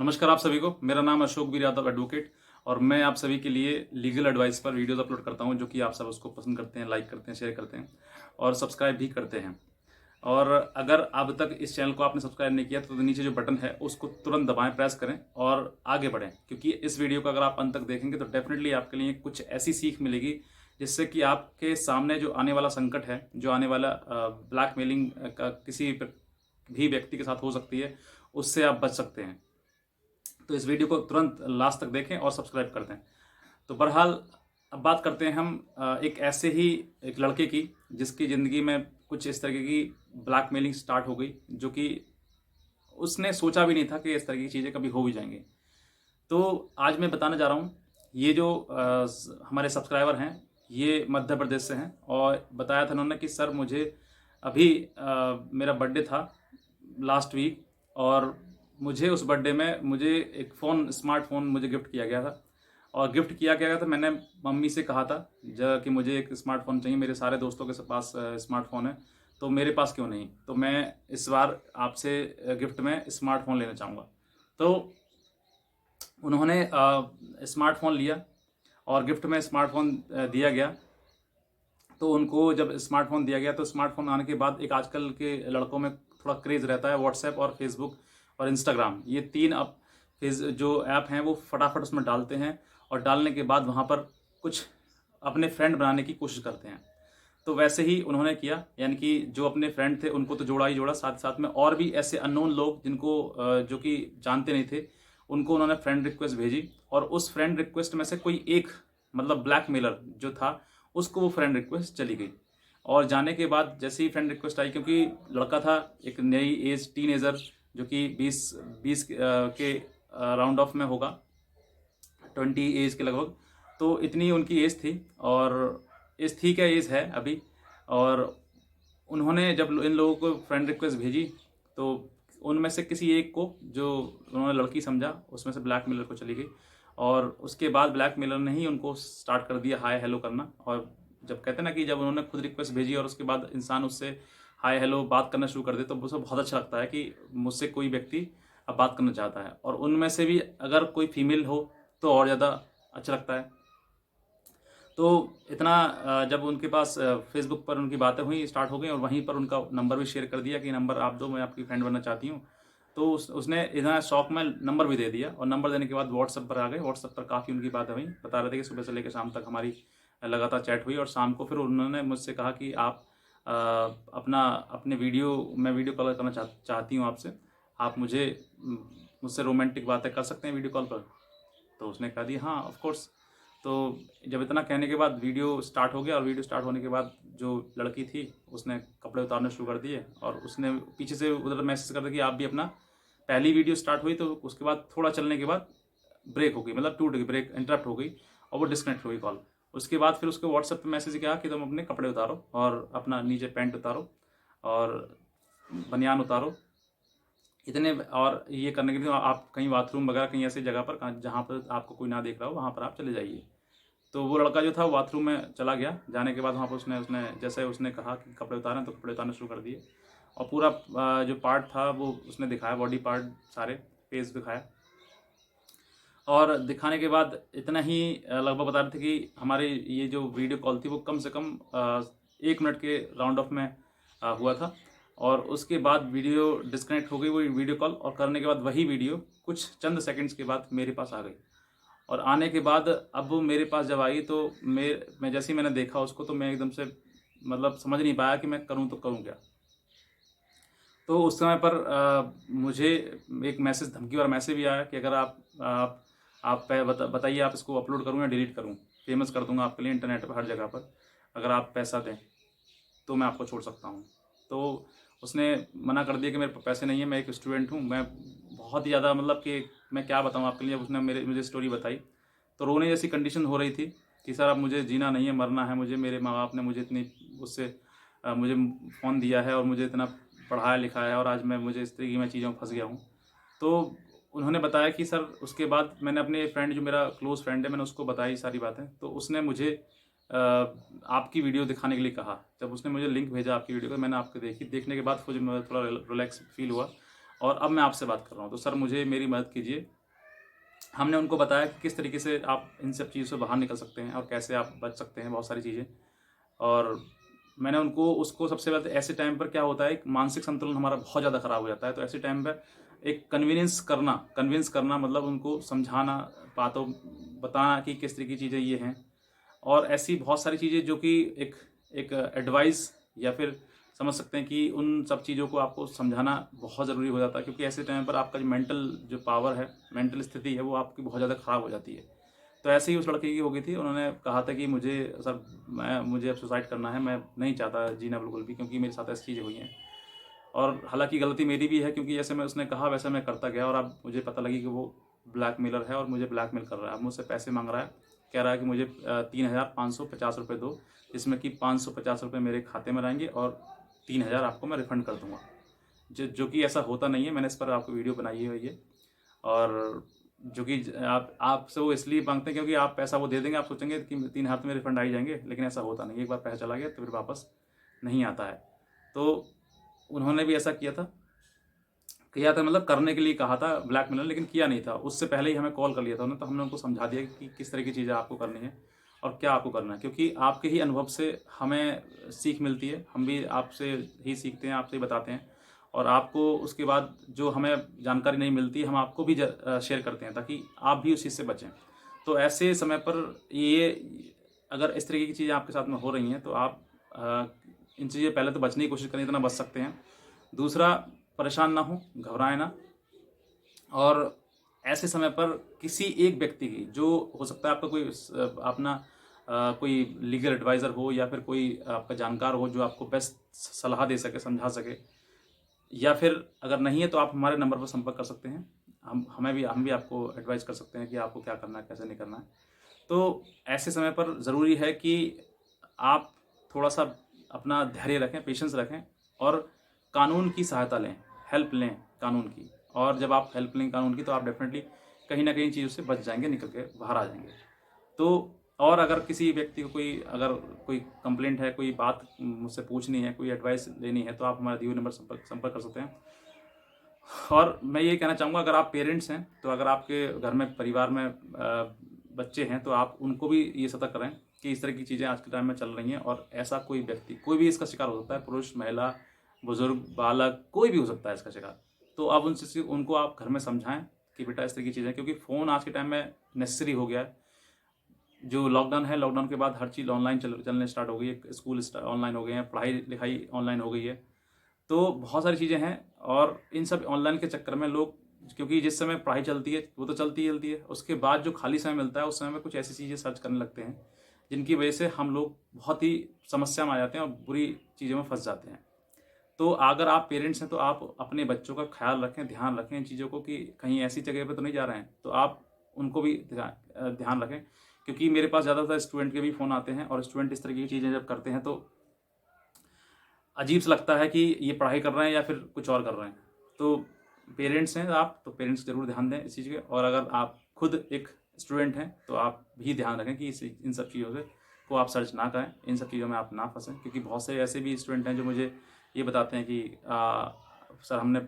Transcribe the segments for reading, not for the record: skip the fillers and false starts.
नमस्कार आप सभी को। मेरा नाम अशोक वीर यादव एडवोकेट और मैं आप सभी के लिए लीगल एडवाइस पर वीडियोस अपलोड करता हूं, जो कि आप सब उसको पसंद करते हैं, लाइक करते हैं, शेयर करते हैं और सब्सक्राइब भी करते हैं। और अगर अब तक इस चैनल को आपने सब्सक्राइब नहीं किया तो नीचे जो बटन है उसको तुरंत दबाएं, प्रेस करें और आगे बढ़ें, क्योंकि इस वीडियो को अगर आप अंत तक देखेंगे तो डेफिनेटली आपके लिए कुछ ऐसी सीख मिलेगी जिससे कि आपके सामने जो आने वाला संकट है, जो आने वाला ब्लैकमेलिंग का किसी भी व्यक्ति के साथ हो सकती है, उससे आप बच सकते हैं। तो इस वीडियो को तुरंत लास्ट तक देखें और सब्सक्राइब कर दें। तो बहरहाल अब बात करते हैं हम एक ऐसे ही एक लड़के की जिसकी ज़िंदगी में कुछ इस तरीके की ब्लैकमेलिंग स्टार्ट हो गई, जो कि उसने सोचा भी नहीं था कि इस तरह की चीज़ें कभी हो भी जाएंगी। तो आज मैं बताने जा रहा हूँ, ये जो हमारे सब्सक्राइबर हैं ये मध्य प्रदेश से हैं और बताया था उन्होंने कि सर मुझे अभी मेरा बर्थडे था लास्ट वीक और मुझे उस बर्थडे में मुझे एक फ़ोन, स्मार्टफोन मुझे गिफ्ट किया गया था। और गिफ्ट किया गया था, मैंने मम्मी से कहा था कि मुझे एक स्मार्टफोन चाहिए, मेरे सारे दोस्तों के पास स्मार्टफोन है तो मेरे पास क्यों नहीं। तो मैं इस बार आपसे गिफ्ट में स्मार्टफोन लेना चाहूँगा। तो उन्होंने स्मार्टफोन लिया और गिफ्ट में स्मार्टफोन दिया गया। तो उनको जब स्मार्टफोन दिया गया तो स्मार्टफोन आने के बाद एक आजकल के लड़कों में थोड़ा क्रेज़ रहता है, व्हाट्सएप और फेसबुक और इंस्टाग्राम, ये तीन अब जो ऐप हैं वो फटाफट उसमें डालते हैं और डालने के बाद वहाँ पर कुछ अपने फ्रेंड बनाने की कोशिश करते हैं। तो वैसे ही उन्होंने किया, यानी कि जो अपने फ्रेंड थे उनको तो जोड़ा ही जोड़ा, साथ साथ में और भी ऐसे अननोन लोग जिनको जो कि जानते नहीं थे, उनको उन्होंने फ्रेंड रिक्वेस्ट भेजी और उस फ्रेंड रिक्वेस्ट में से कोई एक, मतलब ब्लैकमेलर जो था, उसको वो फ्रेंड रिक्वेस्ट चली गई। और जाने के बाद जैसे ही फ्रेंड रिक्वेस्ट आई, क्योंकि लड़का था एक नई एज टीनेजर, जो कि 20 के राउंड ऑफ में होगा, 20 एज के लगभग, तो इतनी उनकी एज थी और एज थी क्या, एज है अभी। और उन्होंने जब इन लोगों को फ्रेंड रिक्वेस्ट भेजी तो उनमें से किसी एक को, जो उन्होंने लड़की समझा, उसमें से ब्लैकमेलर को चली गई। और उसके बाद ब्लैकमेलर ने ही उनको स्टार्ट कर दिया हाय हेलो करना। और जब कहते हैं ना कि जब उन्होंने खुद रिक्वेस्ट भेजी और उसके बाद इंसान उससे हाय हेलो बात करना शुरू कर दे तो उसे बहुत अच्छा लगता है कि मुझसे कोई व्यक्ति अब बात करना चाहता है। और उनमें से भी अगर कोई फीमेल हो तो और ज़्यादा अच्छा लगता है। तो इतना जब उनके पास फेसबुक पर उनकी बातें हुई, स्टार्ट हो गई और वहीं पर उनका नंबर भी शेयर कर दिया कि नंबर आप दो, मैं आपकी फ्रेंड बनना चाहती हूँ। तो उसने इतना शौक में नंबर भी दे दिया और नंबर देने के बाद व्हाट्सएप पर आ गए। व्हाट्सएप पर काफ़ी उनकी बातें हुई, बता रहे थे कि सुबह से लेकर शाम तक हमारी लगातार चैट हुई और शाम को फिर उन्होंने मुझसे कहा कि आप अपने वीडियो, मैं वीडियो कॉल करना चाहती हूँ आपसे, आप मुझसे रोमांटिक बातें कर सकते हैं वीडियो कॉल पर। तो उसने कहा दी हाँ ऑफ कोर्स। तो जब इतना कहने के बाद वीडियो स्टार्ट हो गया और वीडियो स्टार्ट होने के बाद जो लड़की थी उसने कपड़े उतारने शुरू कर दिए और उसने पीछे से उधर मैसेज कर दिया कि आप भी अपना। पहली वीडियो स्टार्ट हुई तो उसके बाद थोड़ा चलने के बाद ब्रेक हो गई, मतलब टूट गई, ब्रेक इंटरप्ट हो गई और वो डिस्कनेक्ट हो गई कॉल। उसके बाद फिर उसके व्हाट्सएप पे मैसेज किया कि तुम अपने कपड़े उतारो और अपना नीचे पैंट उतारो और बनियान उतारो इतने। और ये करने के लिए आप कहीं बाथरूम वगैरह कहीं ऐसी जगह पर जहाँ पर आपको कोई ना देख रहा हो वहाँ पर आप चले जाइए। तो वो लड़का जो था वो बाथरूम में चला गया। जाने के बाद वहाँ पर उसने उसने जैसे उसने कहा कि कपड़े उतारें तो कपड़े उतारना शुरू कर दिए और पूरा जो पार्ट था वो उसने दिखाया, बॉडी पार्ट सारे, फेस दिखाया। और दिखाने के बाद इतना ही लगभग बता रहे थे कि हमारी ये जो वीडियो कॉल थी वो कम से कम 1 मिनट के राउंड ऑफ में हुआ था। और उसके बाद वीडियो डिस्कनेक्ट हो गई वो वीडियो कॉल और करने के बाद वही वीडियो कुछ चंद सेकंड्स के बाद मेरे पास आ गई। और आने के बाद अब वो मेरे पास जब आई तो मैं जैसे ही मैंने देखा उसको तो मैं एकदम से मतलब समझ नहीं पाया कि मैं करूं तो करूं क्या। तो उस समय पर मुझे एक मैसेज, धमकी वाला मैसेज भी आया कि अगर बताइए आप इसको अपलोड करूं या डिलीट करूं, फेमस कर दूंगा आपके लिए इंटरनेट पर हर जगह पर, अगर आप पैसा दें तो मैं आपको छोड़ सकता हूं। तो उसने मना कर दिया कि मेरे पास पैसे नहीं है, मैं एक स्टूडेंट हूं। मैं बहुत ही ज़्यादा, मतलब कि मैं क्या बताऊं आपके लिए, उसने मुझे स्टोरी बताई तो रोने जैसी कंडीशन हो रही थी कि सर अब मुझे जीना नहीं है, मरना है मुझे, मेरे माँ बाप ने मुझे इतनी उससे मुझे फ़ोन दिया है और मुझे इतना पढ़ाया लिखाया है और आज मुझे इस तरीके की मैं चीज़ों में फंस गया हूँ। तो उन्होंने बताया कि सर, उसके बाद मैंने अपने फ्रेंड, जो मेरा क्लोज़ फ्रेंड है, मैंने उसको बताई सारी बातें। तो उसने मुझे आपकी वीडियो दिखाने के लिए कहा। जब उसने मुझे लिंक भेजा आपकी वीडियो का, मैंने आपको देखी। देखने के बाद मुझे थोड़ा रिलैक्स फील हुआ और अब मैं आपसे बात कर रहा हूँ, तो सर मुझे मेरी मदद कीजिए। हमने उनको बताया कि किस तरीके से आप इन सब चीज़ों से बाहर निकल सकते हैं और कैसे आप बच सकते हैं बहुत सारी चीज़ें। और मैंने उनको उसको सबसे पहले ऐसे टाइम पर क्या होता है, एक मानसिक संतुलन हमारा बहुत ज़्यादा ख़राब हो जाता है, तो ऐसे टाइम पर एक कन्विंस करना मतलब उनको समझाना, बातों बताना कि किस तरह की चीज़ें ये हैं। और ऐसी बहुत सारी चीज़ें जो कि एक एक एडवाइस या फिर समझ सकते हैं कि उन सब चीज़ों को आपको समझाना बहुत ज़रूरी हो जाता है, क्योंकि ऐसे टाइम पर आपका जो मेंटल जो पावर है, मेंटल स्थिति है, वो आपकी बहुत ज़्यादा ख़राब हो जाती है। तो ऐसे ही उस लड़के की हो गई थी। उन्होंने कहा था कि मुझे अब सुसाइड करना है, मैं नहीं चाहता जीना बिल्कुल भी, क्योंकि मेरे साथ ऐसी चीज़ें हुई हैं। और हालाँकि गलती मेरी भी है, क्योंकि जैसे मैं उसने कहा वैसे मैं करता गया, और अब मुझे पता लगी कि वो ब्लैकमेलर है और मुझे ब्लैकमेल कर रहा है। अब मुझसे पैसे माँग रहा है, कह रहा है कि मुझे 3,550 रुपये दो, जिसमें कि 550 रुपये मेरे खाते में रहेंगे और 3,000 आपको मैं रिफ़ंड कर दूँगा। जो कि ऐसा होता नहीं है, मैंने इस पर आपको वीडियो बनाई हुई है। और जो कि आप आपसे वो इसलिए माँगते हैं क्योंकि आप पैसा वो दे देंगे, आप सोचेंगे कि 3 हाथ में रिफ़ंड आ ही जाएँगे, लेकिन ऐसा होता नहीं है। एक बार पैसा चला गया तो फिर वापस नहीं आता है। तो उन्होंने भी ऐसा किया था, मतलब करने के लिए कहा था ब्लैकमेलर, लेकिन किया नहीं था। उससे पहले ही हमें कॉल कर लिया था उन्होंने, तो हमने उनको समझा दिया कि किस तरह की चीज़ें आपको करनी है और क्या आपको करना है, क्योंकि आपके ही अनुभव से हमें सीख मिलती है। हम भी आपसे ही सीखते हैं, आपसे ही बताते हैं, और आपको उसके बाद जो हमें जानकारी नहीं मिलती हम आपको भी शेयर करते हैं, ताकि आप भी उस चीज़ से बचें। तो ऐसे समय पर ये अगर इस तरीके की चीज़ें आपके साथ में हो रही हैं, तो आप इन चीज़ें पहले तो बचने की कोशिश करें जितना बच सकते हैं। दूसरा, परेशान ना हो, घबराएं ना। और ऐसे समय पर किसी एक व्यक्ति की, जो हो सकता है आपका कोई अपना कोई लीगल एडवाइज़र हो, या फिर कोई आपका जानकार हो जो आपको बेस्ट सलाह दे सके, समझा सके, या फिर अगर नहीं है तो आप हमारे नंबर पर संपर्क कर सकते हैं। हम भी आपको एडवाइस कर सकते हैं कि आपको क्या करना है, कैसे नहीं करना है। तो ऐसे समय पर ज़रूरी है कि आप थोड़ा-सा अपना धैर्य रखें, पेशेंस रखें, और कानून की सहायता लें, हेल्प लें कानून की। और जब आप हेल्प लेंगे कानून की, तो आप डेफ़िनेटली कहीं न कहीं चीज़ों से बच जाएँगे, निकल के बाहर आ जाएँगे। तो और अगर किसी व्यक्ति को कोई कंप्लेंट है, कोई बात मुझसे पूछनी है, कोई एडवाइस लेनी है, तो आप हमारे दिए हुए नंबर संपर्क कर सकते हैं। और मैं ये कहना चाहूँगा, अगर आप पेरेंट्स हैं, तो अगर आपके घर में परिवार में बच्चे हैं, तो आप उनको भी ये सतर्क करें कि इस तरह की चीज़ें आज के टाइम में चल रही हैं, और ऐसा कोई व्यक्ति, कोई भी इसका शिकार हो सकता है, पुरुष, महिला, बुजुर्ग, बालक, कोई भी हो सकता है इसका शिकार। तो आप उनको आप घर में समझाएं कि बेटा इस तरह की चीज़ें, क्योंकि फ़ोन आज के टाइम में नेसेसरी हो गया है। जो लॉकडाउन है, लॉकडाउन के बाद हर चीज़ ऑनलाइन चलने स्टार्ट हो गई है, स्कूल ऑनलाइन हो गए हैं, पढ़ाई लिखाई ऑनलाइन हो गई है। तो बहुत सारी चीज़ें हैं, और इन सब ऑनलाइन के चक्कर में लोग, क्योंकि जिस समय पढ़ाई चलती है वो तो चलती ही चलती है, उसके बाद जो खाली समय मिलता है उस समय में कुछ ऐसी चीज़ें सर्च करने लगते हैं, जिनकी वजह से हम लोग बहुत ही समस्या में आ जाते हैं और बुरी चीज़ों में फंस जाते हैं। तो अगर आप पेरेंट्स हैं, तो आप अपने बच्चों का ख्याल रखें, ध्यान रखें इन चीज़ों को, कि कहीं ऐसी जगह पे तो नहीं जा रहे हैं, तो आप उनको भी ध्यान रखें। क्योंकि मेरे पास ज़्यादातर स्टूडेंट के भी फ़ोन आते हैं, और स्टूडेंट इस तरह की चीज़ें जब करते हैं, तो अजीब सा लगता है कि ये पढ़ाई कर रहे हैं या फिर कुछ और कर रहे हैं। तो पेरेंट्स हैं आप, तो पेरेंट्स ज़रूर ध्यान दें इस चीज़ के। और अगर आप खुद एक स्टूडेंट हैं, तो आप भी ध्यान रखें कि इन सब चीज़ों से को आप सर्च ना करें, इन सब चीज़ों में आप ना फंसें। क्योंकि बहुत से ऐसे भी स्टूडेंट हैं जो मुझे ये बताते हैं कि सर हमने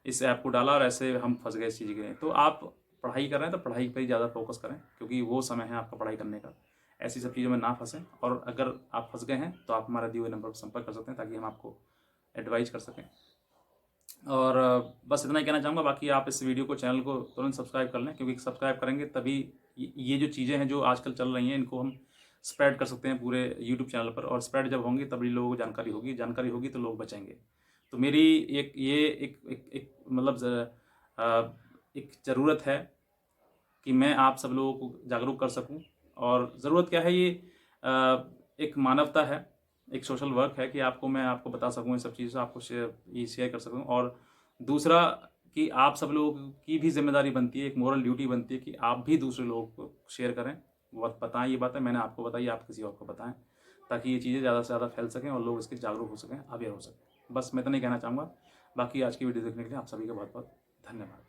इस ऐप को डाला और ऐसे हम फंस गए इस चीज़ के लिए। तो आप पढ़ाई कर रहे हैं, तो पढ़ाई पर ही ज़्यादा फोकस करें, क्योंकि वो समय है आपका पढ़ाई करने का। ऐसी सब चीज़ों में ना फंसें। और अगर आप फंस गए हैं, तो आप हमारे दिए हुए नंबर पर संपर्क कर सकते हैं, ताकि हम आपको एडवाइस कर सकें। और बस इतना ही कहना चाहूँगा। बाकी आप इस वीडियो को, चैनल को तुरंत सब्सक्राइब कर लें, क्योंकि सब्सक्राइब करेंगे तभी ये जो चीज़ें हैं जो आजकल चल रही हैं, इनको हम स्प्रेड कर सकते हैं पूरे यूट्यूब चैनल पर। और स्प्रेड जब होंगी तभी लोगों को जानकारी होगी तो लोग बचेंगे। तो मेरी एक मतलब एक ज़रूरत है कि मैं आप सब लोगों को जागरूक कर सकूं। और ज़रूरत क्या है, ये एक मानवता है, एक सोशल वर्क है, कि मैं आपको बता सकूं इन सब चीज़ों से, आपको शेयर कर सकूं। और दूसरा, कि आप सब लोगों की भी जिम्मेदारी बनती है, एक मोरल ड्यूटी बनती है, कि आप भी दूसरे लोगों को शेयर करें, बताएं। ये बातें मैंने आपको बताई, आप किसी और को बताएं, ताकि ये चीज़ें ज़्यादा से ज़्यादा फैल सकें और लोग इसके जागरूक हो सकें, अवेयर हो सकें। बस मैं इतना ही कहना चाहूँगा। बाकी आज की वीडियो देखने के लिए आप सभी का बहुत बहुत धन्यवाद।